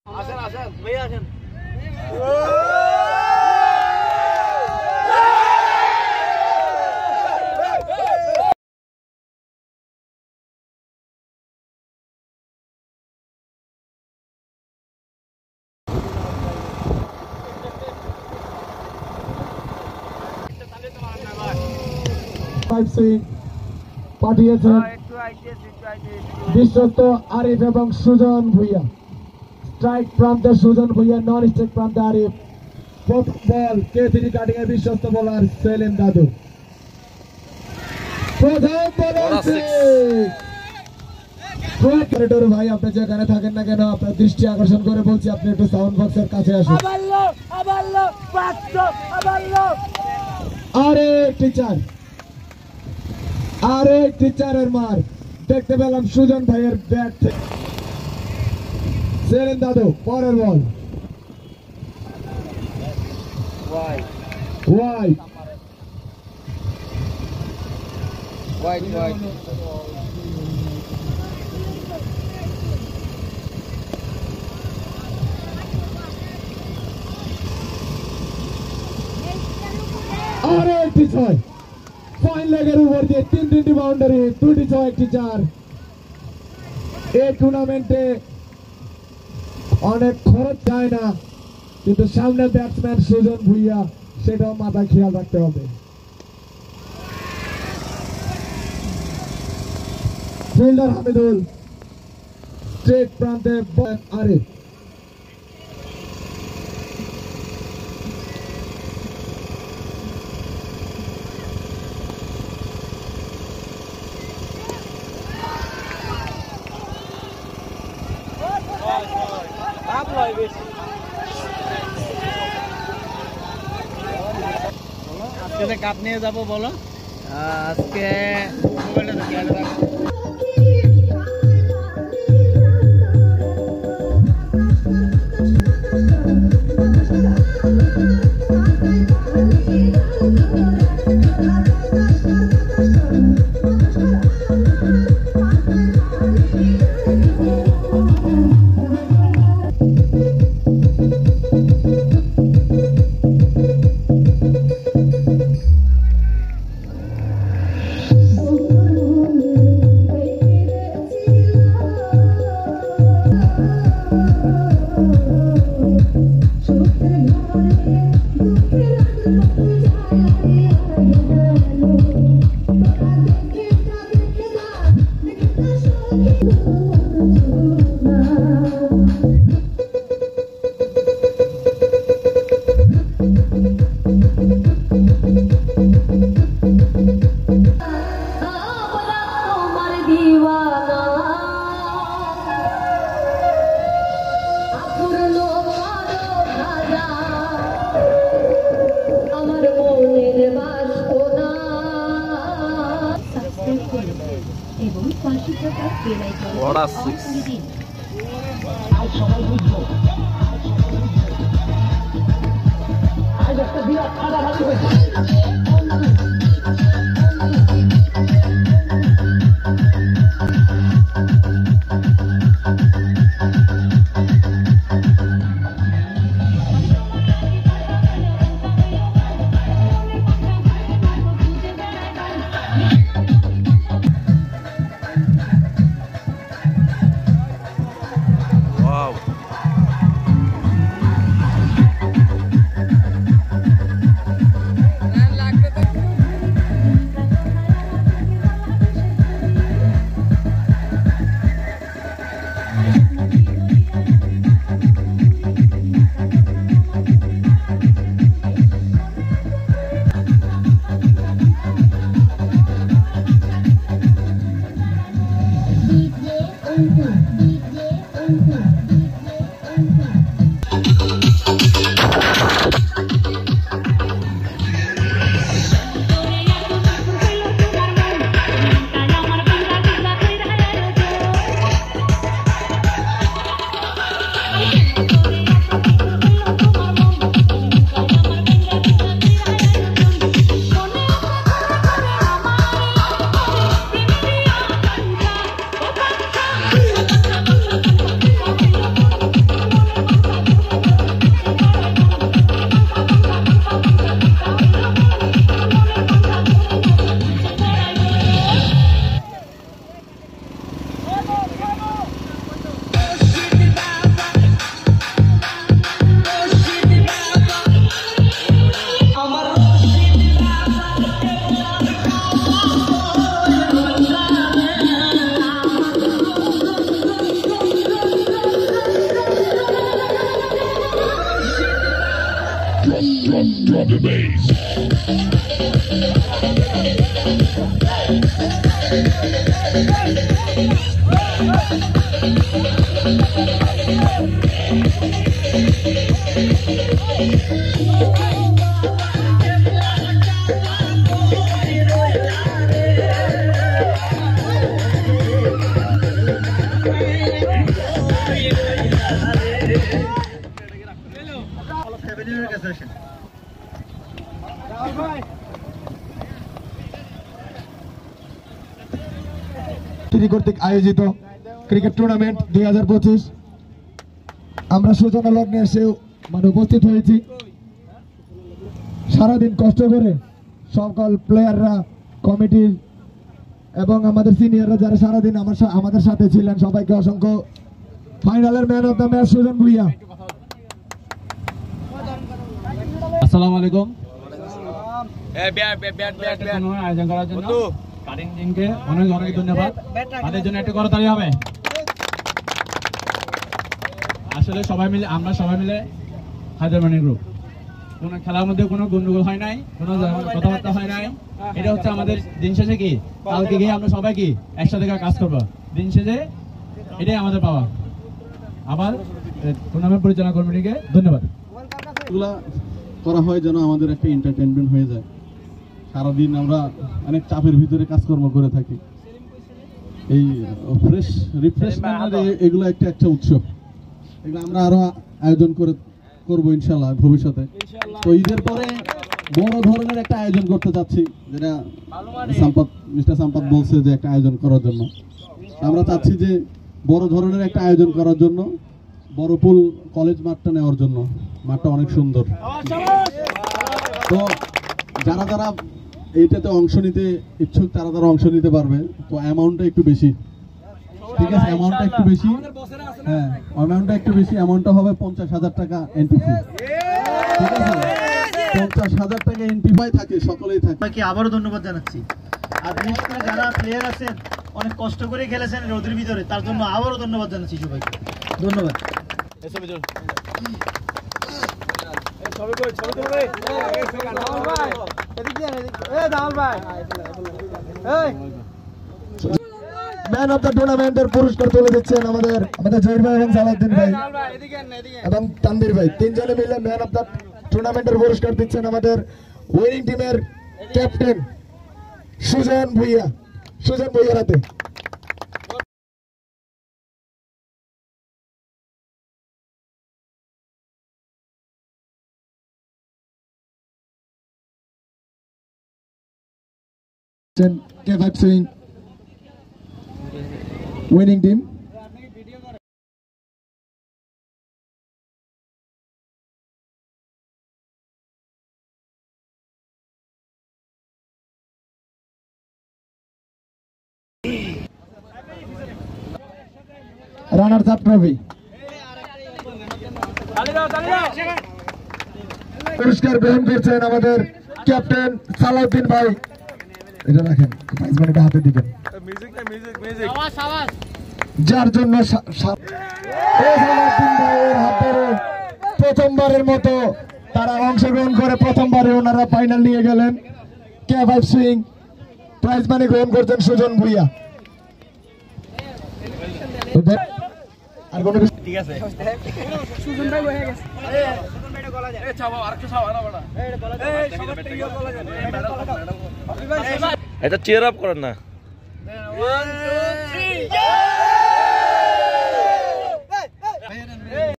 আসেন আসেন ভাই আসেন। পাঠিয়েছেন বিশ্বস্ত আরিফ এবং সুজন ভুইয়া। স্ট্রাইক প্রান্তে সুজন ভুইয়া, নন স্ট্রাইক প্রান্তে আরিফ। প্রথম বল কে3 কাটিং এর বিশ্বস্ত বোলার সেলিম দাদু। প্রথম বল ভাই, আপনি যেখানে থাকেন না কেন আপনার দৃষ্টি আকর্ষণ করে বলছি আপনি একটু সাউন্ড বক্সের কাছে আসুন। আরে টিচারের মার দেখতে পেলাম সুজন ভাইয়ের ব্যাট থেকে। সেলিম দাদু পরের বল ওয়াইড। আরে একটি ছয়, ফাইন লেগের উপর দিয়ে তিনটি বাউন্ডারি, 2টি ছয় 1টি 4। এই টুর্নামেন্টে অনেক খরচ যায় না, কিন্তু সামনে ব্যাটসম্যান সুজন ভুইয়া, সেটাও মাথায় খেয়াল রাখতে হবে। ফিল্ডার হামিদুল স্ট্রেট প্রান্তে আরিফ। আজকে কাপ নিয়ে যাবো বলো, আজকে Drop the bass. কর্তৃক আয়োজিত ক্রিকেট টুর্নামেন্ট 2025 আমরা সূচনা লগ্নে এসে উপস্থিত হয়েছি। সারাদিন কষ্ট করে সকল প্লেয়াররা, কমিটির এবং আমাদের সিনিয়ররা যারা সারাদিন আমাদের সাথে ছিলেন, সবাইকে অসংখ্য। ফাইনালের man of the match Sujan Bhuiyan. আসসালামু আলাইকুম। আয়োজন করার জন্য কাটিং টিমকে অনেক অনেক ধন্যবাদ। তাদের জন্য একটা করতালি হবে। আসলে আমরা সবাই মিলে হায়দ্রাবাদ গ্রুপ। কোনো খেলার মধ্যে কোনো গন্ডগোল হয় নাই, কোনো কথাবার্তা হয় নাই। এটা হচ্ছে আমাদের দিন শেষে কি কালকে গিয়ে আমরা সবাই কি একসাথে কাজ করবো। দিন শেষে এটাই আমাদের পাওয়া। আবার টুর্নামেন্ট পরিচালনা কমিটিকে ধন্যবাদ। এগুলা করা হয় যেন আমাদের একটা এন্টারটেনমেন্ট হয়ে যায়। সারাদিন আমরা অনেক চাপের ভিতরে কাজকর্ম করে থাকি। এই রিফ্রেশমেন্ট এগুলো একটা উৎসব। এগুলো আমরা আরো আয়োজন করবো ইনশাল্লাহ ভবিষ্যতে। তো ঈদের পরে বড় ধরনের একটা আয়োজন করতে চাচ্ছি, যেটা মিস্টার সাম্পাত বলছে যে একটা আয়োজন করার জন্য। আমরা চাচ্ছি যে বড় ধরনের একটা আয়োজন করার জন্য বড়পুল কলেজ মাঠটা নেওয়ার জন্য। মাঠটা অনেক সুন্দর। তো যারা এইটাতে অংশ নিতে ইচ্ছুক তারা অংশ নিতে পারবে। তো অ্যামাউন্টটা একটু বেশি, ঠিক আছে? অ্যামাউন্টটা একটু বেশি, হ্যাঁ অ্যামাউন্টটা একটু বেশি। অ্যামাউন্টটা হবে 50,000 টাকা এন্ট্রি ফি, ঠিক আছে? 50,000 টাকা এন্ট্রি ফি থাকে, সকলেই থাকে। সবাইকে আবারও ধন্যবাদ জানাচ্ছি। আর বিশেষ করে যারা প্লেয়ার আছেন, অনেক কষ্ট করে খেলেছেন রোদের ভিতরে, তার জন্য আবারও ধন্যবাদ জানাচ্ছি সবাইকে। ধন্যবাদ। ম্যান অফ দ্য টুর্নামেন্টের পুরস্কার তুলে দিচ্ছেন আমাদের জহির ভাই এবং সালাউদ্দিন ভাই এবং তানভীর ভাই। তিনজনে মিলে ম্যান অফ দ্য টুর্নামেন্টের পুরস্কার দিচ্ছেন আমাদের উইনিং টিমের ক্যাপ্টেন সুজন ভুইয়ার হাতে। K5 Swing winning team. Runners up trophy. পুরস্কার গ্রহণ করছেন আমাদের ক্যাপ্টেন সালাউদ্দিন ভাই। এটা রাখেন, প্রাইজ মানিটা হাতে দিবেন, যার জন্য সালাউদ্দিন ভাইয়ের হাতে প্রথমবারের মতো তারা অংশগ্রহণ করে প্রথমবারে ওনারা ফাইনাল নিয়ে গেলেন। K5 সুইং প্রাইজ মানি গ্রহণ করছেন সুজন ভুইয়া। আর কোনো ঠিক আছে, সুজন ভাই হয়ে গেছে। এটা চেয়ার আপ করেন না।